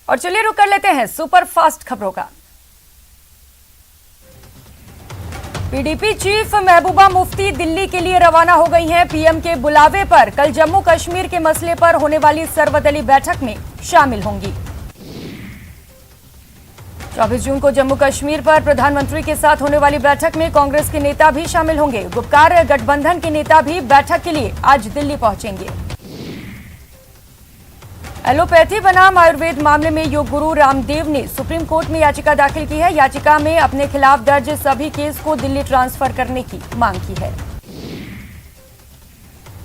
और चलिए रुक कर लेते हैं सुपरफास्ट खबरों का। पीडीपी चीफ महबूबा मुफ्ती दिल्ली के लिए रवाना हो गई हैं। पीएम के बुलावे पर कल जम्मू कश्मीर के मसले पर होने वाली सर्वदलीय बैठक में शामिल होंगी। 24 जून को जम्मू कश्मीर पर प्रधानमंत्री के साथ होने वाली बैठक में कांग्रेस के नेता भी शामिल होंगे। गुपकार गठबंधन के नेता भी बैठक के लिए आज दिल्ली पहुंचेंगे। एलोपैथी बनाम आयुर्वेद मामले में योग गुरु रामदेव ने सुप्रीम कोर्ट में याचिका दाखिल की है। याचिका में अपने खिलाफ दर्ज सभी केस को दिल्ली ट्रांसफर करने की मांग की है।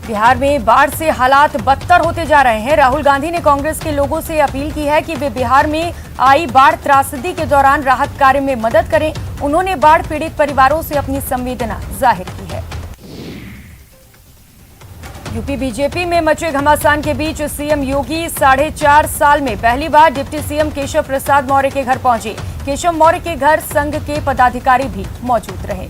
बिहार में बाढ़ से हालात बदतर होते जा रहे हैं। राहुल गांधी ने कांग्रेस के लोगों से अपील की है कि वे बिहार में आई बाढ़ त्रासदी के दौरान राहत कार्य में मदद करें। उन्होंने बाढ़ पीड़ित परिवारों से अपनी संवेदना जाहिर की है। यूपी बीजेपी में मचे घमासान के बीच सीएम योगी 4.5 साल में पहली बार डिप्टी सीएम केशव प्रसाद मौर्य के घर पहुंचे। केशव मौर्य के घर संघ के पदाधिकारी भी मौजूद रहे।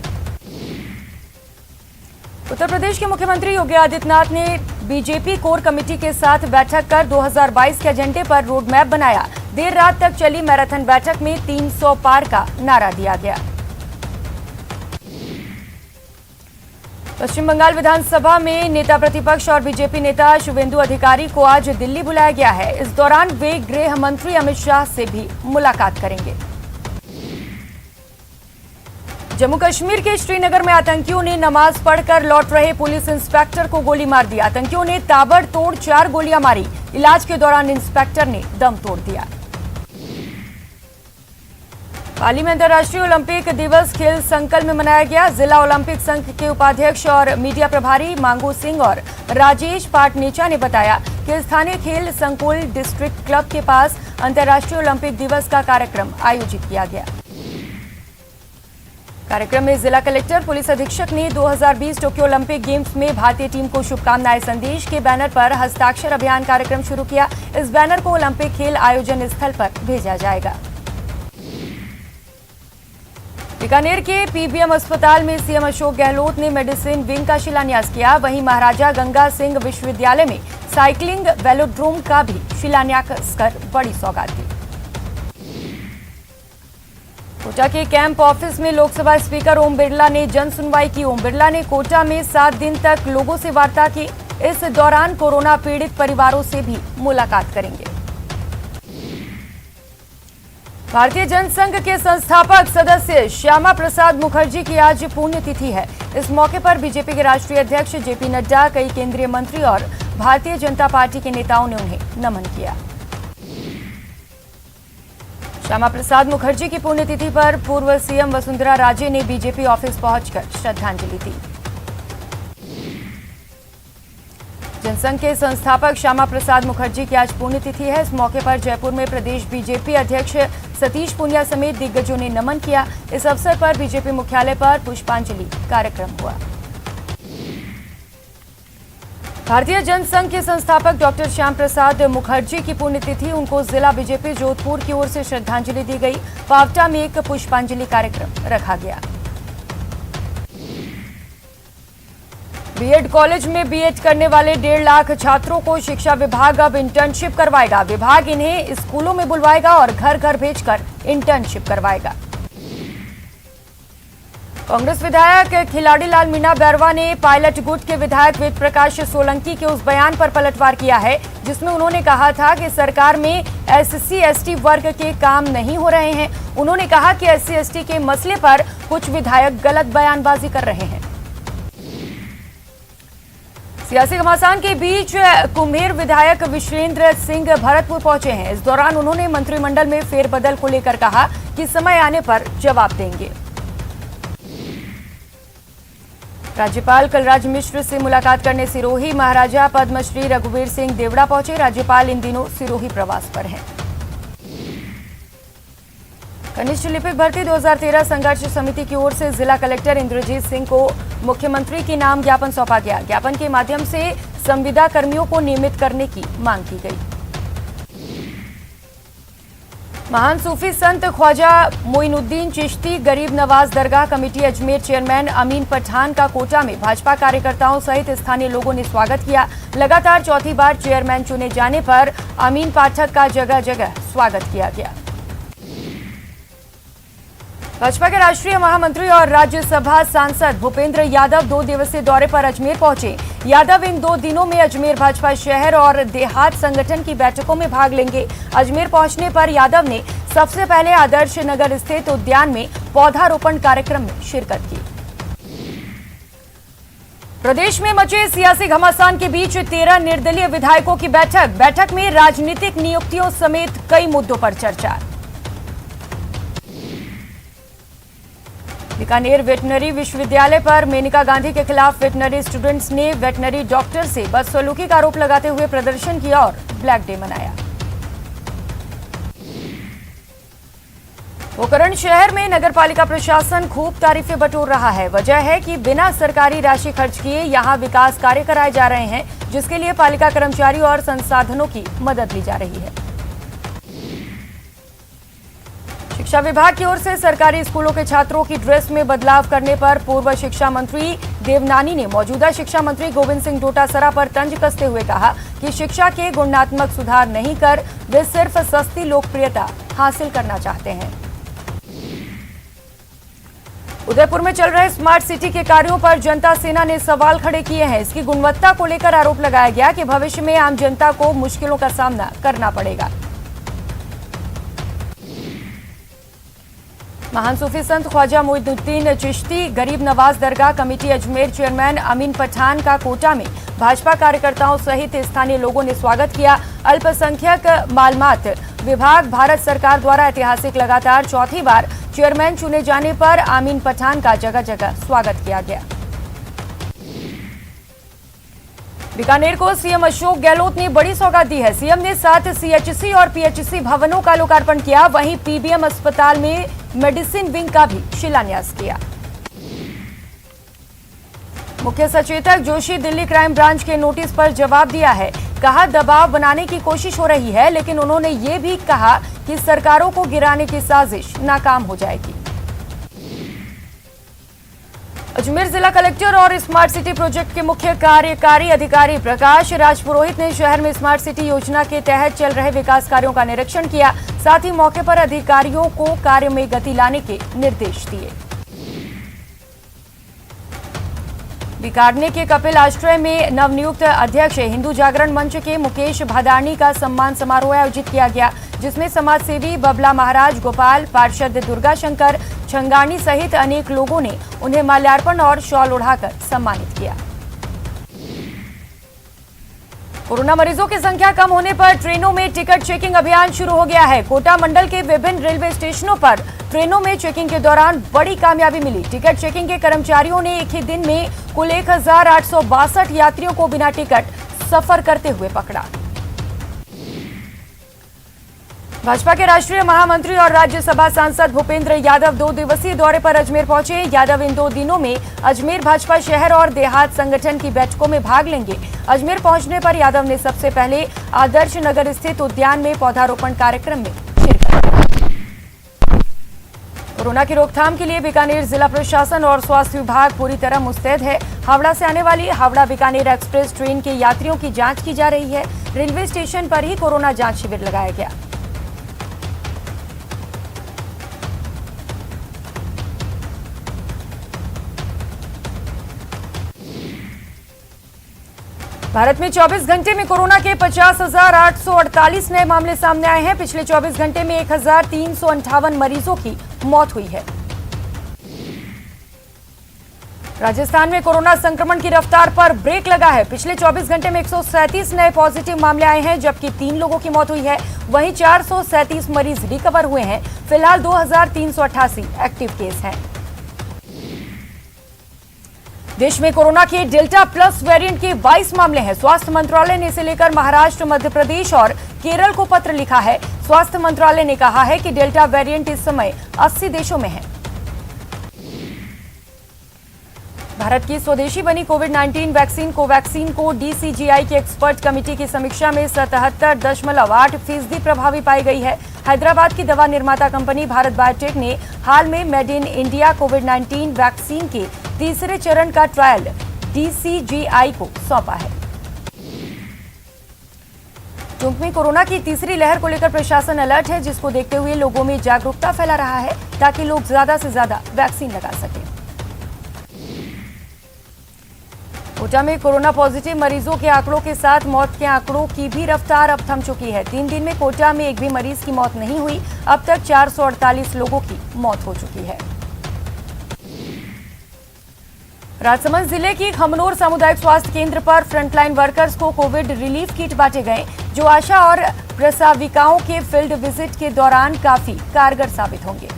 उत्तर प्रदेश के मुख्यमंत्री योगी आदित्यनाथ ने बीजेपी कोर कमेटी के साथ बैठक कर 2022 के एजेंडे पर रोड मैप बनाया। देर रात तक चली मैराथन बैठक में 300 पार का नारा दिया गया। पश्चिम बंगाल विधानसभा में नेता प्रतिपक्ष और बीजेपी नेता शुभेंदु अधिकारी को आज दिल्ली बुलाया गया है। इस दौरान वे गृह मंत्री अमित शाह से भी मुलाकात करेंगे। जम्मू कश्मीर के श्रीनगर में आतंकियों ने नमाज पढ़कर लौट रहे पुलिस इंस्पेक्टर को गोली मार दी। आतंकियों ने ताबड़तोड़ 4 गोलियां मारी। इलाज के दौरान इंस्पेक्टर ने दम तोड़ दिया। पाली में अंतर्राष्ट्रीय ओलंपिक दिवस खेल संकल्प में मनाया गया। जिला ओलंपिक संघ के उपाध्यक्ष और मीडिया प्रभारी मांगू सिंह और राजेश पाटनेचा ने बताया कि स्थानीय खेल संकुल डिस्ट्रिक्ट क्लब के पास अंतर्राष्ट्रीय ओलंपिक दिवस का कार्यक्रम आयोजित किया गया। कार्यक्रम में जिला कलेक्टर पुलिस अधीक्षक ने 2020 टोक्यो ओलंपिक गेम्स में भारतीय टीम को शुभकामनाएं संदेश के बैनर पर हस्ताक्षर अभियान कार्यक्रम शुरू किया। इस बैनर को ओलंपिक खेल आयोजन स्थल पर भेजा जाएगा। बीकानेर के पीबीएम अस्पताल में सीएम अशोक गहलोत ने मेडिसिन विंग का शिलान्यास किया। वहीं महाराजा गंगा सिंह विश्वविद्यालय में साइकिलिंग वेलोड्रोम का भी शिलान्यास कर बड़ी सौगात दी। कोटा के कैंप ऑफिस में लोकसभा स्पीकर ओम बिरला ने जन सुनवाई की। ओम बिरला ने कोटा में 7 दिन तक लोगों से वार्ता की। इस दौरान कोरोना पीड़ित परिवारों से भी मुलाकात करेंगे। भारतीय जनसंघ के संस्थापक सदस्य श्यामा प्रसाद मुखर्जी की आज पुण्यतिथि है। इस मौके पर बीजेपी के राष्ट्रीय अध्यक्ष जेपी नड्डा, कई केंद्रीय मंत्री और भारतीय जनता पार्टी के नेताओं ने उन्हें नमन किया। श्यामा प्रसाद मुखर्जी की पुण्यतिथि पर पूर्व सीएम वसुंधरा राजे ने बीजेपी ऑफिस पहुंचकर श्रद्धांजलि दी। जनसंघ के संस्थापक श्यामा प्रसाद मुखर्जी की आज पुण्यतिथि है। इस मौके पर जयपुर में प्रदेश बीजेपी अध्यक्ष सतीश पूनिया समेत दिग्गजों ने नमन किया। इस अवसर पर बीजेपी मुख्यालय पर पुष्पांजलि कार्यक्रम हुआ। भारतीय जनसंघ के संस्थापक डॉक्टर श्याम प्रसाद मुखर्जी की पुण्यतिथि, उनको जिला बीजेपी जोधपुर की ओर से श्रद्धांजलि दी गई। पावटा में एक पुष्पांजलि कार्यक्रम रखा गया। बीएड कॉलेज में बीएड करने वाले 1.5 लाख छात्रों को शिक्षा विभाग अब इंटर्नशिप करवाएगा। विभाग इन्हें स्कूलों में बुलवाएगा और घर घर भेजकर इंटर्नशिप करवाएगा। कांग्रेस विधायक खिलाड़ी लाल मीणा बैरवा ने पायलट गुट के विधायक वेद प्रकाश सोलंकी के उस बयान पर पलटवार किया है जिसमें उन्होंने कहा था कि सरकार में SC/ST वर्ग के काम नहीं हो रहे हैं। उन्होंने कहा कि SC/ST के मसले पर कुछ विधायक गलत बयानबाजी कर रहे हैं। सियासी घमासान के बीच कुम्हेर विधायक विश्वेंद्र सिंह भरतपुर पहुंचे हैं। इस दौरान उन्होंने मंत्रिमंडल में फेरबदल को लेकर कहा कि समय आने पर जवाब देंगे। राज्यपाल कलराज मिश्र से मुलाकात करने सिरोही महाराजा पद्मश्री रघुवीर सिंह देवड़ा पहुंचे। राज्यपाल इन दिनों सिरोही प्रवास पर हैं। कनिष्ठ लिपिक भर्ती 2013 संघर्ष समिति की ओर से जिला कलेक्टर इंद्रजीत सिंह को मुख्यमंत्री के नाम ज्ञापन सौंपा गया। ज्ञापन के माध्यम से संविदा कर्मियों को नियमित करने की मांग की गई। महान सूफी संत ख्वाजा मोइनुद्दीन चिश्ती गरीब नवाज दरगाह कमेटी अजमेर चेयरमैन अमीन पठान का कोटा में भाजपा कार्यकर्ताओं सहित स्थानीय लोगों ने स्वागत किया। लगातार चौथी बार चेयरमैन चुने जाने पर अमीन पाठक का जगह जगह स्वागत किया गया। भाजपा के राष्ट्रीय महामंत्री और राज्यसभा सांसद भूपेंद्र यादव 2 दिवसीय दौरे पर अजमेर पहुंचे। यादव इन 2 दिनों में अजमेर भाजपा शहर और देहात संगठन की बैठकों में भाग लेंगे। अजमेर पहुंचने पर यादव ने सबसे पहले आदर्श नगर स्थित उद्यान में पौधारोपण कार्यक्रम में शिरकत की। प्रदेश में मचे सियासी घमासान के बीच 13 निर्दलीय विधायकों की बैठक में राजनीतिक नियुक्तियों समेत कई मुद्दों पर चर्चा। बीकानेर वेटनरी विश्वविद्यालय पर मेनका गांधी के खिलाफ वेटनरी स्टूडेंट्स ने वेटनरी डॉक्टर से बदसलूकी का आरोप लगाते हुए प्रदर्शन किया और ब्लैक डे मनाया। पोखरण शहर में नगरपालिका प्रशासन खूब तारीफें बटोर रहा है। वजह है कि बिना सरकारी राशि खर्च किए यहां विकास कार्य कराए जा रहे हैं, जिसके लिए पालिका कर्मचारियों और संसाधनों की मदद ली जा रही है। शिक्षा विभाग की ओर से सरकारी स्कूलों के छात्रों की ड्रेस में बदलाव करने पर पूर्व शिक्षा मंत्री देवनानी ने मौजूदा शिक्षा मंत्री गोविंद सिंह डोटासरा पर तंज कसते हुए कहा कि शिक्षा के गुणात्मक सुधार नहीं कर वे सिर्फ सस्ती लोकप्रियता हासिल करना चाहते हैं। उदयपुर में चल रहे स्मार्ट सिटी के कार्यों पर जनता सेना ने सवाल खड़े किए हैं। इसकी गुणवत्ता को लेकर आरोप लगाया गया कि भविष्य में आम जनता को मुश्किलों का सामना करना पड़ेगा। महान सूफी संत ख्वाजा मोइनुद्दीन चिश्ती गरीब नवाज दरगाह कमेटी अजमेर चेयरमैन अमीन पठान का कोटा में भाजपा कार्यकर्ताओं सहित स्थानीय लोगों ने स्वागत किया। अल्पसंख्यक मालूमात विभाग भारत सरकार द्वारा ऐतिहासिक लगातार चौथी बार चेयरमैन चुने जाने पर अमीन पठान का जगह जगह स्वागत किया गया। बीकानेर को सीएम अशोक गहलोत ने बड़ी सौगात दी है। सीएम ने 7 सीएचसी और पीएचसी भवनों का लोकार्पण किया। वहीं पीबीएम अस्पताल में मेडिसिन विंग का भी शिलान्यास किया। मुख्य सचेतक जोशी दिल्ली क्राइम ब्रांच के नोटिस पर जवाब दिया है। कहा दबाव बनाने की कोशिश हो रही है, लेकिन उन्होंने ये भी कहा कि सरकारों को गिराने की साजिश नाकाम हो जाएगी। अजमेर जिला कलेक्टर और स्मार्ट सिटी प्रोजेक्ट के मुख्य कार्यकारी अधिकारी प्रकाश राजपुरोहित ने शहर में स्मार्ट सिटी योजना के तहत चल रहे विकास कार्यों का निरीक्षण किया। साथ ही मौके पर अधिकारियों को कार्य में गति लाने के निर्देश दिए। बीकानेर के कपिल आश्रय में नवनियुक्त अध्यक्ष हिंदू जागरण मंच के मुकेश भादानी का सम्मान समारोह आयोजित किया गया, जिसमें समाजसेवी बबला महाराज गोपाल, पार्षद दुर्गा शंकर छंगानी सहित अनेक लोगों ने उन्हें माल्यार्पण और शॉल उड़ाकर सम्मानित किया। कोरोना मरीजों की संख्या कम होने पर ट्रेनों में टिकट चेकिंग अभियान शुरू हो गया है। कोटा मंडल के विभिन्न रेलवे स्टेशनों पर ट्रेनों में चेकिंग के दौरान बड़ी कामयाबी मिली। टिकट चेकिंग के कर्मचारियों ने एक ही दिन में कुल 1862 यात्रियों को बिना टिकट सफर करते हुए पकड़ा। भाजपा के राष्ट्रीय महामंत्री और राज्यसभा सांसद भूपेंद्र यादव 2 दिवसीय दौरे पर अजमेर पहुंचे। यादव इन 2 दिनों में अजमेर भाजपा शहर और देहात संगठन की बैठकों में भाग लेंगे। अजमेर पहुंचने पर यादव ने सबसे पहले आदर्श नगर स्थित उद्यान में पौधारोपण कार्यक्रम में शिरकत की। कोरोना की रोकथाम के लिए बीकानेर जिला प्रशासन और स्वास्थ्य विभाग पूरी तरह मुस्तैद है। हावड़ा से आने वाली हावड़ा बीकानेर एक्सप्रेस ट्रेन के यात्रियों की जांच की जा रही है। रेलवे स्टेशन पर ही कोरोना जांच शिविर लगाया गया। भारत में 24 घंटे में कोरोना के 50,848 नए मामले सामने आए हैं। पिछले 24 घंटे में 1,358 मरीजों की मौत हुई है। राजस्थान में कोरोना संक्रमण की रफ्तार पर ब्रेक लगा है। पिछले 24 घंटे में 137 नए पॉजिटिव मामले आए हैं, जबकि 3 लोगों की मौत हुई है। वहीं 437 मरीज रिकवर हुए हैं। फिलहाल 2,388 एक्टिव केस हैं। देश में कोरोना के डेल्टा प्लस वेरिएंट के 22 मामले हैं। स्वास्थ्य मंत्रालय ने इसे लेकर महाराष्ट्र, मध्य प्रदेश और केरल को पत्र लिखा है। स्वास्थ्य मंत्रालय ने कहा है कि डेल्टा वेरिएंट इस समय 80 देशों में है। भारत की स्वदेशी बनी कोविड-19 वैक्सीन कोवैक्सीन को डीसीजीआई की एक्सपर्ट कमेटी की समीक्षा में 77.8% प्रभावी पाई गई है। हैदराबाद की दवा निर्माता कंपनी भारत बायोटेक ने हाल में made in India covid vaccine के तीसरे चरण का ट्रायल डीसीजीआई को सौंपा है। टूंक में कोरोना की तीसरी लहर को लेकर प्रशासन अलर्ट है, जिसको देखते हुए लोगों में जागरूकता फैला रहा है ताकि लोग ज्यादा से ज्यादा वैक्सीन लगा सकें। कोटा में कोरोना पॉजिटिव मरीजों के आंकड़ों के साथ मौत के आंकड़ों की भी रफ्तार अब थम चुकी है। 3 दिन में कोटा में एक भी मरीज की मौत नहीं हुई। अब तक 448 लोगों की मौत हो चुकी है। राजसमंद जिले की खमनोर सामुदायिक स्वास्थ्य केंद्र पर फ्रंटलाइन वर्कर्स को कोविड रिलीफ किट बांटे गए, जो आशा और प्रसविकाओं के फील्ड विजिट के दौरान काफी कारगर साबित होंगे।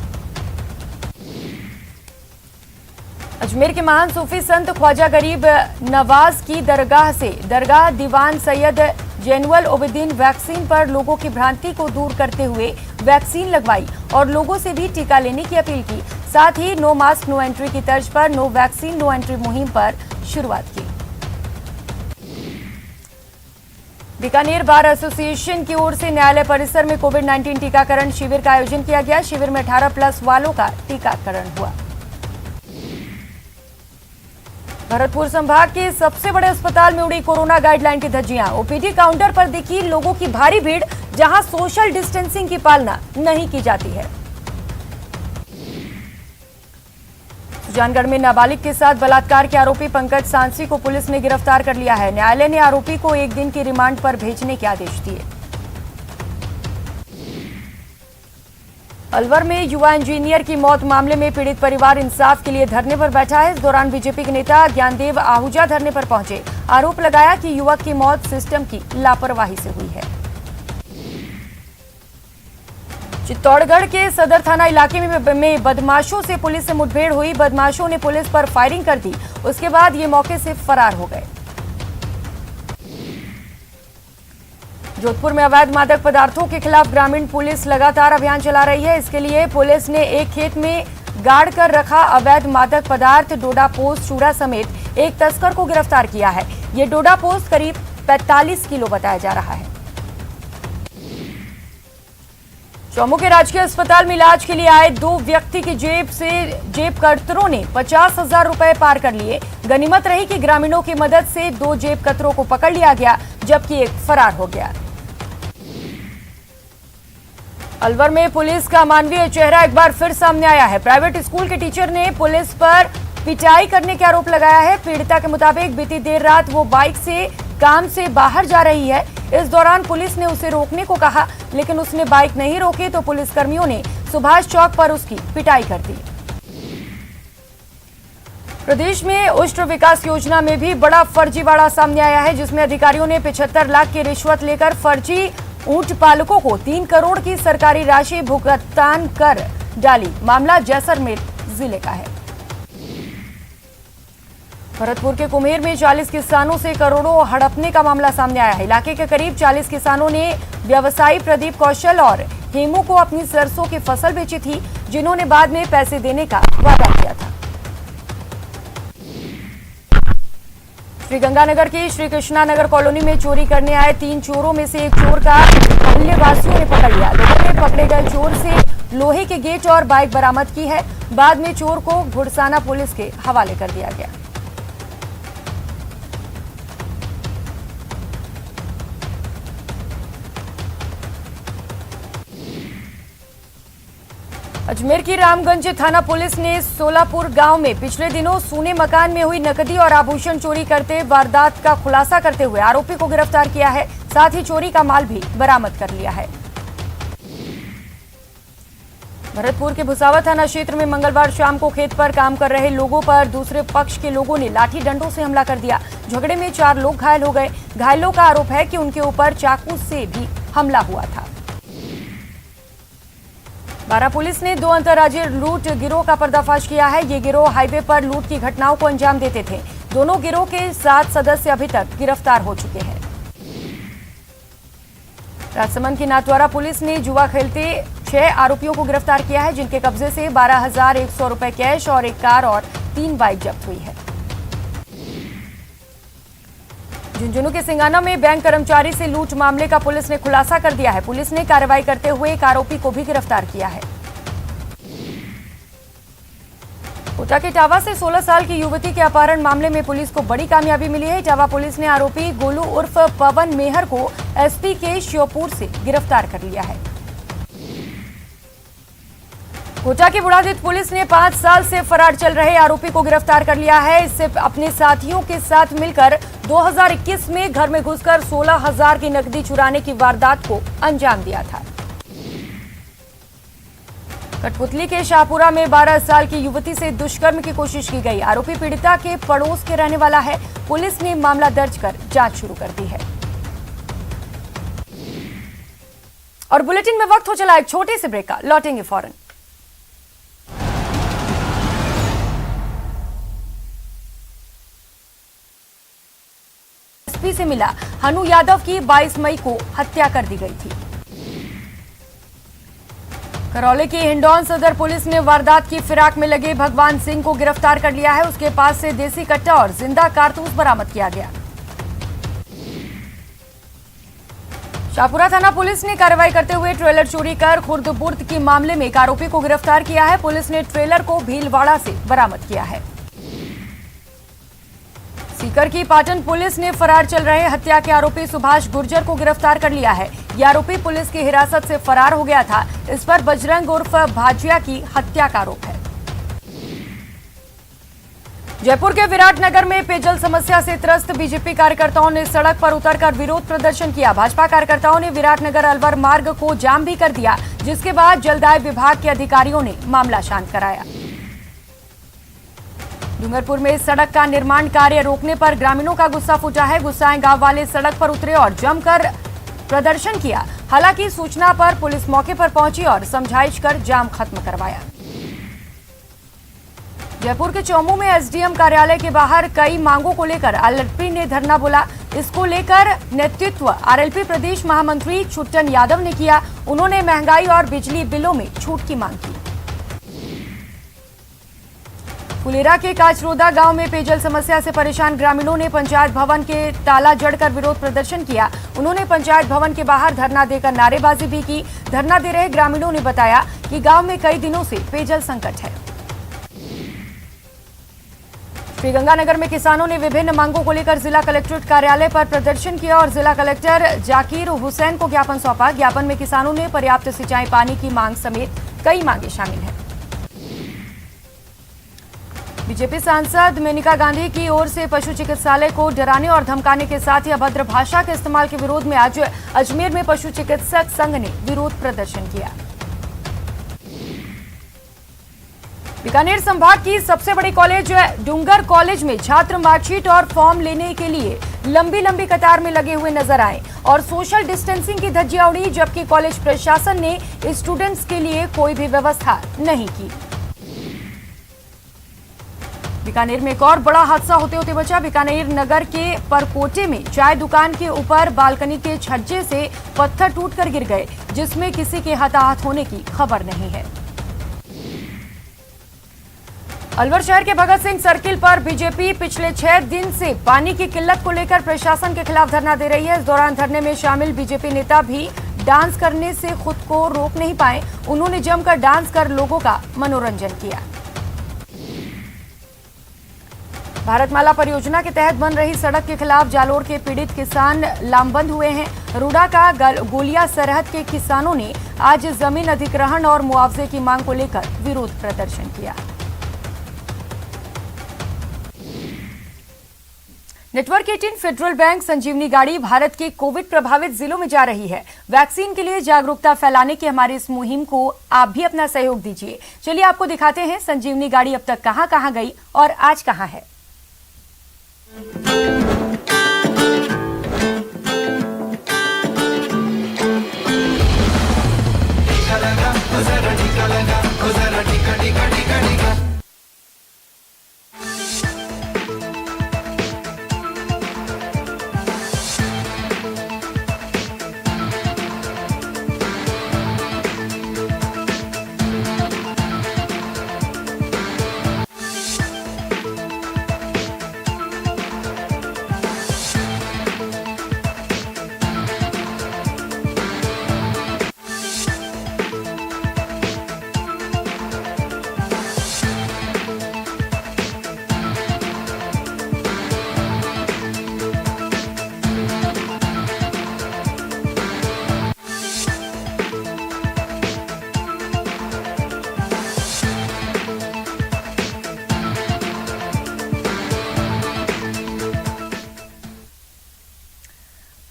अजमेर के महान सूफी संत ख्वाजा गरीब नवाज की दरगाह से दरगाह दीवान सैयद जैनुल ओबेदीन वैक्सीन पर लोगों की भ्रांति को दूर करते हुए वैक्सीन लगवाई और लोगों से भी टीका लेने की अपील की। साथ ही नो मास्क नो एंट्री की तर्ज पर नो वैक्सीन नो एंट्री मुहिम पर शुरुआत की। बीकानेर बार एसोसिएशन की ओर से न्यायालय परिसर में कोविड-19 टीकाकरण शिविर का आयोजन किया गया। शिविर में 18+ वालों का टीकाकरण हुआ। भरतपुर संभाग के सबसे बड़े अस्पताल में उड़ी कोरोना गाइडलाइन की धज्जियां। ओपीडी काउंटर पर दिखी लोगों की भारी भीड़, जहां सोशल डिस्टेंसिंग की पालना नहीं की जाती है। सुजानगढ़ में नाबालिग के साथ बलात्कार के आरोपी पंकज सांसी को पुलिस ने गिरफ्तार कर लिया है। न्यायालय ने आरोपी को 1 दिन की रिमांड पर भेजने के आदेश दिए। अलवर में युवा इंजीनियर की मौत मामले में पीड़ित परिवार इंसाफ के लिए धरने पर बैठा है। इस दौरान बीजेपी के नेता ज्ञानदेव आहूजा धरने पर पहुंचे। आरोप लगाया कि युवक की मौत सिस्टम की लापरवाही से हुई है। चित्तौड़गढ़ के सदर थाना इलाके में बदमाशों से पुलिस से मुठभेड़ हुई। बदमाशों ने पुलिस पर फायरिंग कर दी, उसके बाद ये मौके से फरार हो गए। जोधपुर में अवैध मादक पदार्थों के खिलाफ ग्रामीण पुलिस लगातार अभियान चला रही है। इसके लिए पुलिस ने एक खेत में गाड़ कर रखा अवैध मादक पदार्थ डोडा पोस्ट चूड़ा समेत एक तस्कर को गिरफ्तार किया है। ये डोडा पोस्ट करीब 45 किलो बताया जा रहा है। चौमू के राजकीय अस्पताल में इलाज के लिए आए 2 व्यक्ति की जेब कतरों ने 50,000 रुपए पार कर लिए। गनीमत रही कि ग्रामीणों की मदद से 2 जेब कतरों को पकड़ लिया गया, जबकि एक फरार हो गया। अलवर में पुलिस का मानवीय चेहरा एक बार फिर सामने आया है। प्राइवेट स्कूल के टीचर ने पुलिस पर पिटाई करने के आरोप लगाया है। पीड़िता के मुताबिक बीती देर रात वो बाइक से काम से बाहर जा रही है। इस दौरान पुलिस ने उसे रोकने को कहा, लेकिन उसने बाइक नहीं रोकी तो पुलिसकर्मियों ने सुभाष चौक पर उसकी पिटाई कर दी। प्रदेश में उष्ट्र विकास योजना में भी बड़ा फर्जीवाड़ा सामने आया है, जिसमें अधिकारियों ने 75 लाख की रिश्वत लेकर फर्जी ऊंट पालकों को 3 करोड़ की सरकारी राशि भुगतान कर डाली। मामला जैसलमेर जिले का है। भरतपुर के कुम्हेर में 40 किसानों से करोड़ों हड़पने का मामला सामने आया है। इलाके के करीब 40 किसानों ने व्यवसायी प्रदीप कौशल और हेमू को अपनी सरसों की फसल बेची थी, जिन्होंने बाद में पैसे देने का वादा किया था। श्रीगंगानगर की श्री कृष्णा नगर कॉलोनी में चोरी करने आए 3 चोरों में से एक चोर का मोहल्ले वासियों ने पकड़ लिया। लोगों ने पकड़े गए चोर से लोहे के गेट और बाइक बरामद की है। बाद में चोर को घुड़साना पुलिस के हवाले कर दिया गया। अजमेर की रामगंज थाना पुलिस ने सोलापुर गांव में पिछले दिनों सूने मकान में हुई नकदी और आभूषण चोरी करते वारदात का खुलासा करते हुए आरोपी को गिरफ्तार किया है। साथ ही चोरी का माल भी बरामद कर लिया है। भरतपुर के भुसावा थाना क्षेत्र में मंगलवार शाम को खेत पर काम कर रहे लोगों पर दूसरे पक्ष के लोगों ने लाठी डंडों से हमला कर दिया। झगड़े में 4 लोग घायल हो गए। घायलों का आरोप है कि उनके ऊपर चाकू से भी हमला हुआ था। बारा पुलिस ने 2 अंतर्राज्यीय लूट गिरोह का पर्दाफाश किया है। ये गिरोह हाईवे पर लूट की घटनाओं को अंजाम देते थे। दोनों गिरोह के 7 सदस्य अभी तक गिरफ्तार हो चुके हैं। राजसमंद की नाथद्वारा पुलिस ने जुआ खेलते 6 आरोपियों को गिरफ्तार किया है, जिनके कब्जे से 12,100 रुपए कैश और 1 कार और 3 बाइक जब्त हुई है। झुंझुनू के सिंगाना में बैंक कर्मचारी से लूट मामले का पुलिस ने खुलासा कर दिया है। पुलिस ने कार्रवाई करते हुए एक आरोपी को भी गिरफ्तार किया है। कोटा के इटावा से 16 साल की युवती के अपहरण मामले में पुलिस को बड़ी कामयाबी मिली है। इटावा पुलिस ने आरोपी गोलू उर्फ पवन मेहर को एसपी के श्योपुर से गिरफ्तार कर लिया है। कोटा की बुढ़ादित पुलिस ने 5 साल से फरार चल रहे आरोपी को गिरफ्तार कर लिया है। इससे अपने साथियों के साथ मिलकर 2021 में घर में घुसकर 16,000 की नकदी चुराने की वारदात को अंजाम दिया था। कठपुतली के शाहपुरा में 12 साल की युवती से दुष्कर्म की कोशिश की गई। आरोपी पीड़िता के पड़ोस के रहने वाला है। पुलिस ने मामला दर्ज कर जांच शुरू कर दी है। और बुलेटिन में वक्त हो चला एक छोटे से ब्रेक का, लौटेंगे फौरन। एसपी से मिला हनु यादव की 22 मई को हत्या कर दी गई थी। करौली की हिंडौन सदर पुलिस ने वारदात की फिराक में लगे भगवान सिंह को गिरफ्तार कर लिया है। उसके पास से देसी कट्टा और जिंदा कारतूस बरामद किया गया। शाहपुरा थाना पुलिस ने कार्रवाई करते हुए ट्रेलर चोरी कर खुर्द-बुर्द की मामले में एक आरोपी को गिरफ्तार किया है। पुलिस ने ट्रेलर को भीलवाड़ा से बरामद किया है। सीकर की पाटन पुलिस ने फरार चल रहे हत्या के आरोपी सुभाष गुर्जर को गिरफ्तार कर लिया है। यह आरोपी पुलिस की हिरासत से फरार हो गया था। इस पर बजरंग उर्फ भाजिया की हत्या का आरोप है। जयपुर के विराटनगर में पेयजल समस्या से त्रस्त बीजेपी कार्यकर्ताओं ने सड़क पर उतरकर विरोध प्रदर्शन किया। भाजपा कार्यकर्ताओं ने विराटनगर अलवर मार्ग को जाम भी कर दिया, जिसके बाद जलदाय विभाग के अधिकारियों ने मामला शांत कराया। डूंगरपुर में सड़क का निर्माण कार्य रोकने पर ग्रामीणों का गुस्सा फूटा है। गुस्साए गांव वाले सड़क पर उतरे और जमकर प्रदर्शन किया। हालांकि सूचना पर पुलिस मौके पर पहुंची और समझाइश कर जाम खत्म करवाया। जयपुर के चौमू में एसडीएम कार्यालय के बाहर कई मांगों को लेकर आरएलपी ने धरना बोला। इसको लेकर नेतृत्व आरएलपी प्रदेश महामंत्री छुट्टन यादव ने किया। उन्होंने महंगाई और बिजली बिलों में छूट की मांग की। फुलेरा के काचरोदा गांव में पेयजल समस्या से परेशान ग्रामीणों ने पंचायत भवन के ताला जड़कर विरोध प्रदर्शन किया। उन्होंने पंचायत भवन के बाहर धरना देकर नारेबाजी भी की। धरना दे रहे ग्रामीणों ने बताया कि गांव में कई दिनों से पेयजल संकट है। श्रीगंगानगर में किसानों ने विभिन्न मांगों को लेकर जिला कलेक्ट्रेट कार्यालय पर प्रदर्शन किया और जिला कलेक्टर जाकिर हुसैन को ज्ञापन सौंपा। ज्ञापन में किसानों ने पर्याप्त सिंचाई पानी की मांग समेत कई मांगे शामिल हैं। बीजेपी सांसद मेनका गांधी की ओर से पशु चिकित्सालय को डराने और धमकाने के साथ ही अभद्र भाषा के इस्तेमाल के विरोध में आज अजमेर में पशु चिकित्सक संघ ने विरोध प्रदर्शन किया। बीकानेर संभाग की सबसे बड़ी कॉलेज डूंगर कॉलेज में छात्र मार्कशीट और फॉर्म लेने के लिए लंबी लंबी कतार में लगे हुए नजर आए और सोशल डिस्टेंसिंग की धज्जियां उड़ी, जबकि कॉलेज प्रशासन ने स्टूडेंट्स के लिए कोई भी व्यवस्था नहीं की। बीकानेर में एक और बड़ा हादसा होते होते बचा। बीकानेर नगर के परकोटे में चाय दुकान के ऊपर बालकनी के छज्जे से पत्थर टूटकर गिर गए, जिसमें किसी के हताहत होने की खबर नहीं है। अलवर शहर के भगत सिंह सर्किल पर बीजेपी पिछले 6 दिन से पानी की किल्लत को लेकर प्रशासन के खिलाफ धरना दे रही है। इस दौरान धरने में शामिल बीजेपी नेता भी डांस करने से खुद को रोक नहीं पाए। उन्होंने जमकर डांस कर लोगों का मनोरंजन किया। भारतमाला परियोजना के तहत बन रही सड़क के खिलाफ जालोर के पीड़ित किसान लामबंद हुए हैं। रूडा का गोलिया सरहद के किसानों ने आज जमीन अधिग्रहण और मुआवजे की मांग को लेकर विरोध प्रदर्शन किया। नेटवर्क 18 फेडरल बैंक संजीवनी गाड़ी भारत के कोविड प्रभावित जिलों में जा रही है। वैक्सीन के लिए जागरूकता फैलाने की हमारी इस मुहिम को आप भी अपना सहयोग दीजिए। चलिए आपको दिखाते हैं संजीवनी गाड़ी अब तक कहां गई और आज कहां है।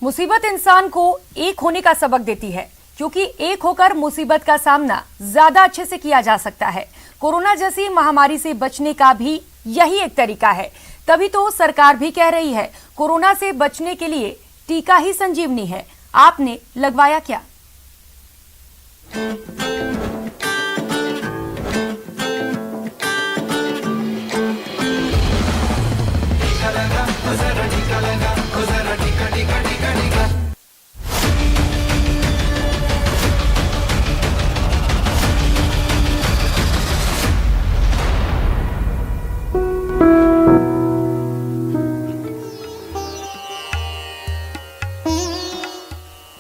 मुसीबत इंसान को एक होने का सबक देती है, क्योंकि एक होकर मुसीबत का सामना ज्यादा अच्छे से किया जा सकता है। कोरोना जैसी महामारी से बचने का भी यही एक तरीका है। तभी तो सरकार भी कह रही है कोरोना से बचने के लिए टीका ही संजीवनी है। आपने लगवाया क्या?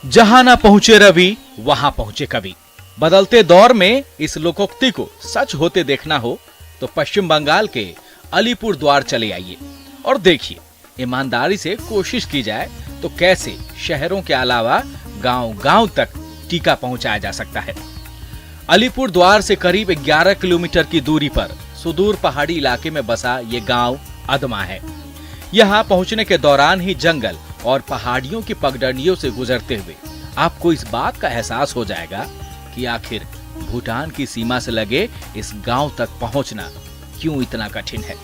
जहां ना पहुंचे रवि वहां पहुंचे कवि। बदलते दौर में इस लोकोक्ति को सच होते देखना हो तो पश्चिम बंगाल के अलीपुर द्वार चले आइए और देखिए, ईमानदारी से कोशिश की जाए तो कैसे शहरों के अलावा गांव-गांव तक टीका पहुंचाया जा सकता है। अलीपुर द्वार से करीब 11 किलोमीटर की दूरी पर सुदूर पहाड़ी इलाके में बसा ये गांव अदमा है। यहाँ पहुंचने के दौरान ही जंगल और पहाड़ियों की पगडंडियों से गुजरते हुए आपको इस बात का एहसास हो जाएगा कि आखिर भूटान की सीमा से लगे इस गांव तक पहुंचना क्यों इतना कठिन है।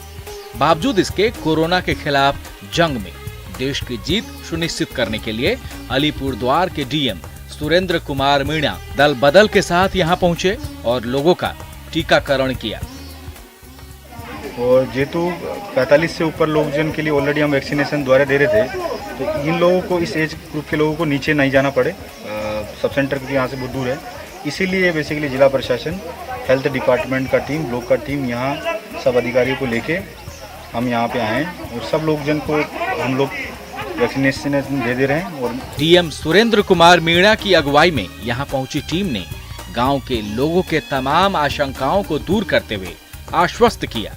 बावजूद इसके कोरोना के खिलाफ जंग में देश की जीत सुनिश्चित करने के लिए अलीपुर द्वार के डीएम सुरेंद्र कुमार मीणा दल बदल के साथ यहां पहुंचे और लोगों का टीकाकरण किया। और जेतु 45 से ऊपर लोग जन के लिए ऑलरेडी हम वैक्सीनेशन द्वारा दे रहे थे, तो इन लोगों को, इस एज ग्रुप के लोगों को नीचे नहीं जाना पड़े। सब सेंटर क्योंकि यहाँ से बहुत दूर है, इसीलिए बेसिकली जिला प्रशासन, हेल्थ डिपार्टमेंट का टीम, ब्लॉक का टीम, यहाँ सब अधिकारियों को लेके हम यहाँ पे आए हैं और सब लोग जन को हम लोग वैक्सीनेशन दे रहे हैं। और डीएम सुरेंद्र कुमार मीणा की अगुवाई में यहाँ पहुंची टीम ने गांव के लोगों के तमाम आशंकाओं को दूर करते हुए आश्वस्त किया,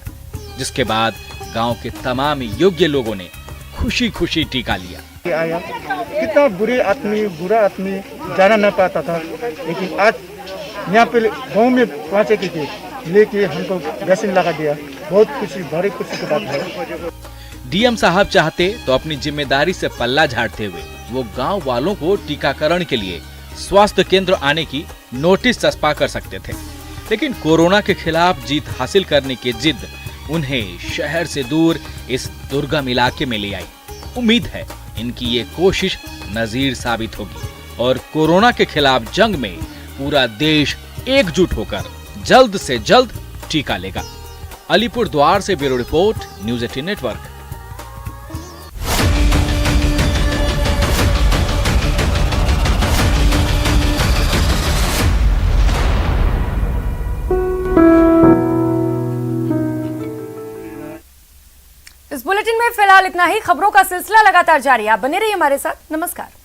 जिसके बाद गांव के तमाम योग्य लोगों ने खुशी खुशी टीका लिया। आया कितना बुरा आदमी जाना न पाता था, लेकिन आज यहाँ पे गाँव में पहुँचे के लेके हमको वैक्सीन लगा दिया। बहुत खुशी, बड़ी खुशी की बात है। डीएम साहब चाहते तो अपनी जिम्मेदारी से पल्ला झाड़ते हुए वो गांव वालों को टीकाकरण के लिए स्वास्थ्य केंद्र आने की नोटिस चस्पा कर सकते थे, लेकिन कोरोना के खिलाफ जीत हासिल करने की जिद उन्हें शहर से दूर इस दुर्गम इलाके में ले आई। उम्मीद है इनकी ये कोशिश नजीर साबित होगी और कोरोना के खिलाफ जंग में पूरा देश एकजुट होकर जल्द से जल्द टीका लेगा। अलीपुर द्वार से ब्यूरो रिपोर्ट, न्यूज़ 18 नेटवर्क। इस बुलेटिन में फिलहाल इतना ही। खबरों का सिलसिला लगातार जारी है, आप बने रहिए हमारे साथ। नमस्कार।